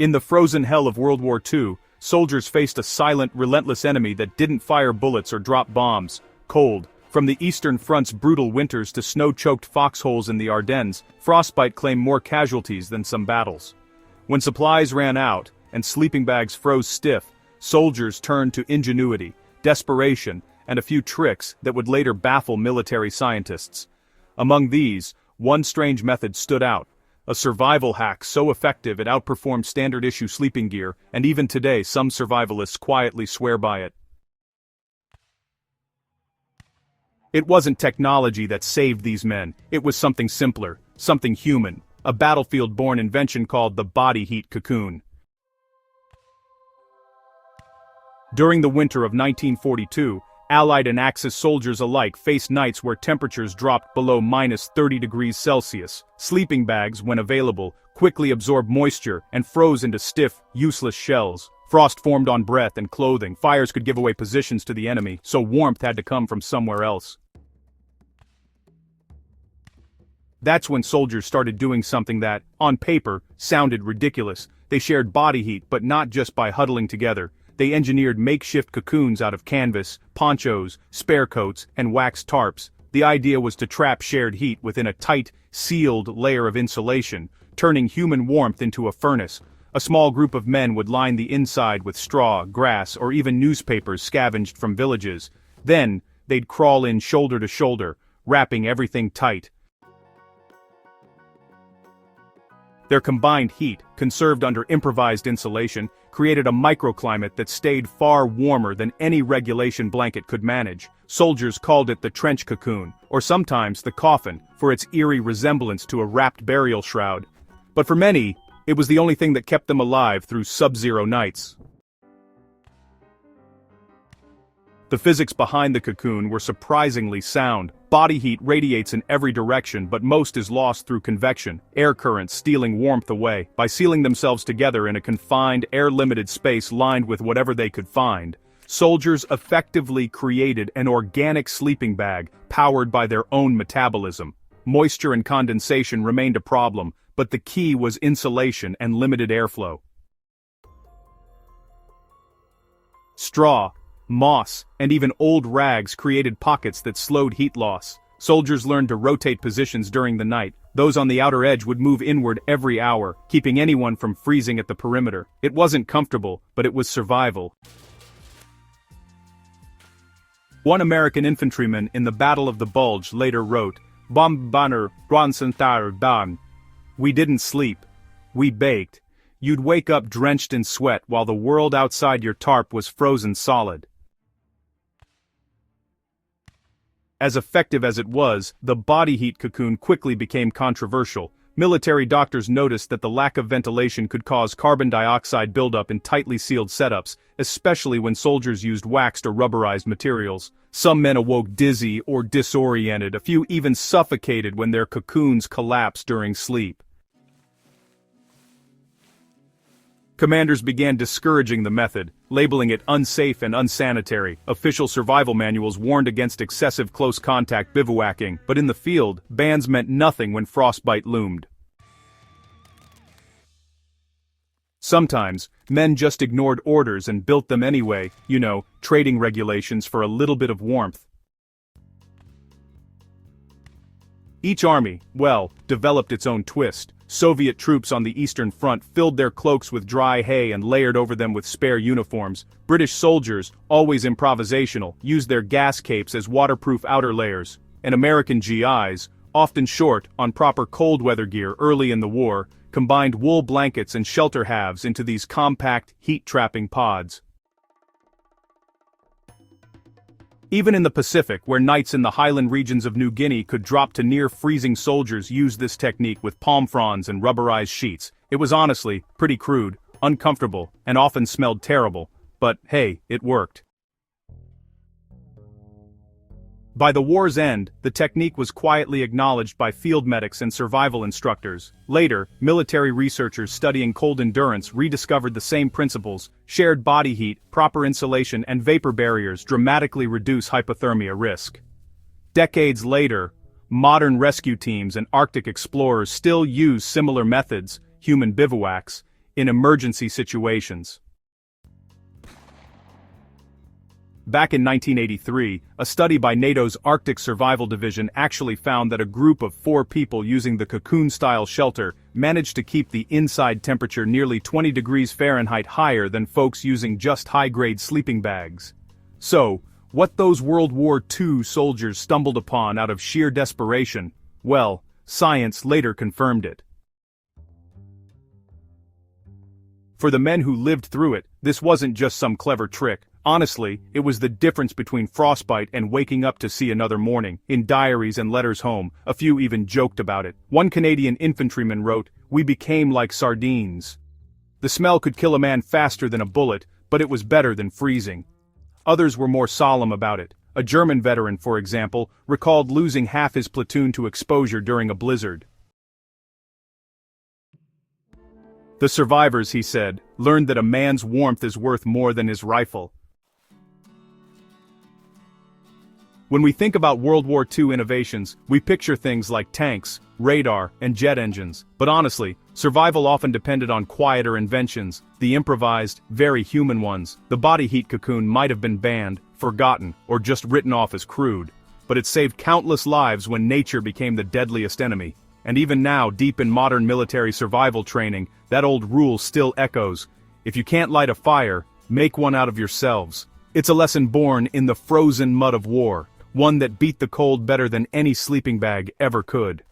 In the frozen hell of World War II, soldiers faced a silent, relentless enemy that didn't fire bullets or drop bombs. Cold. From the Eastern Front's brutal winters to snow-choked foxholes in the Ardennes, frostbite claimed more casualties than some battles. When supplies ran out, and sleeping bags froze stiff, soldiers turned to ingenuity, desperation, and a few tricks that would later baffle military scientists. Among these, one strange method stood out. A survival hack so effective it outperformed standard-issue sleeping gear, and even today some survivalists quietly swear by it. It wasn't technology that saved these men, it was something simpler, something human, a battlefield-born invention called the body heat cocoon. During the winter of 1942, Allied and Axis soldiers alike faced nights where temperatures dropped below -30°C. Sleeping bags, when available, quickly absorbed moisture and froze into stiff, useless shells. Frost formed on breath and clothing. Fires could give away positions to the enemy, so warmth had to come from somewhere else. That's when soldiers started doing something that, on paper, sounded ridiculous. They shared body heat, but not just by huddling together. They engineered makeshift cocoons out of canvas, ponchos, spare coats, and waxed tarps. The idea was to trap shared heat within a tight, sealed layer of insulation, turning human warmth into a furnace. A small group of men would line the inside with straw, grass, or even newspapers scavenged from villages. Then, they'd crawl in shoulder to shoulder, wrapping everything tight. Their combined heat, conserved under improvised insulation, created a microclimate that stayed far warmer than any regulation blanket could manage. Soldiers called it the trench cocoon, or sometimes the coffin, for its eerie resemblance to a wrapped burial shroud. But for many, it was the only thing that kept them alive through sub-zero nights. The physics behind the cocoon were surprisingly sound. Body heat radiates in every direction, but most is lost through convection, air currents stealing warmth away. By sealing themselves together in a confined, air-limited space lined with whatever they could find, soldiers effectively created an organic sleeping bag powered by their own metabolism. Moisture and condensation remained a problem, but the key was insulation and limited airflow. Straw, moss, and even old rags created pockets that slowed heat loss. Soldiers learned to rotate positions during the night. Those on the outer edge would move inward every hour, keeping anyone from freezing at the perimeter. It wasn't comfortable, but it was survival. One American infantryman in the Battle of the Bulge later wrote, "Bombaner Ronsentar ban." We didn't sleep. We baked. You'd wake up drenched in sweat while the world outside your tarp was frozen solid. As effective as it was, the body heat cocoon quickly became controversial. Military doctors noticed that the lack of ventilation could cause carbon dioxide buildup in tightly sealed setups, especially when soldiers used waxed or rubberized materials. Some men awoke dizzy or disoriented, a few even suffocated when their cocoons collapsed during sleep. Commanders began discouraging the method, labeling it unsafe and unsanitary. Official survival manuals warned against excessive close-contact bivouacking, but in the field, bans meant nothing when frostbite loomed. Sometimes, men just ignored orders and built them anyway, trading regulations for a little bit of warmth. Each army, developed its own twist. Soviet troops on the Eastern Front filled their cloaks with dry hay and layered over them with spare uniforms. British soldiers, always improvisational, used their gas capes as waterproof outer layers. And American GIs, often short on proper cold weather gear early in the war, combined wool blankets and shelter halves into these compact, heat-trapping pods. Even in the Pacific, where nights in the highland regions of New Guinea could drop to near-freezing, soldiers used this technique with palm fronds and rubberized sheets. It was honestly pretty crude, uncomfortable, and often smelled terrible. But hey, it worked. By the war's end, the technique was quietly acknowledged by field medics and survival instructors. Later, military researchers studying cold endurance rediscovered the same principles. Shared body heat, proper insulation, and vapor barriers dramatically reduce hypothermia risk. Decades later, modern rescue teams and Arctic explorers still use similar methods, human bivouacs, in emergency situations. Back in 1983, a study by NATO's Arctic Survival Division actually found that a group of 4 people using the cocoon-style shelter managed to keep the inside temperature nearly 20 degrees Fahrenheit higher than folks using just high-grade sleeping bags. So, what those World War II soldiers stumbled upon out of sheer desperation, well, science later confirmed it. For the men who lived through it, this wasn't just some clever trick. Honestly, it was the difference between frostbite and waking up to see another morning. In diaries and letters home, a few even joked about it. One Canadian infantryman wrote, "We became like sardines." The smell could kill a man faster than a bullet, but it was better than freezing. Others were more solemn about it. A German veteran, for example, recalled losing half his platoon to exposure during a blizzard. The survivors, he said, learned that a man's warmth is worth more than his rifle. When we think about World War II innovations, we picture things like tanks, radar, and jet engines. But honestly, survival often depended on quieter inventions, the improvised, very human ones. The body heat cocoon might have been banned, forgotten, or just written off as crude. But it saved countless lives when nature became the deadliest enemy. And even now, deep in modern military survival training, that old rule still echoes. If you can't light a fire, make one out of yourselves. It's a lesson born in the frozen mud of war. One that beat the cold better than any sleeping bag ever could.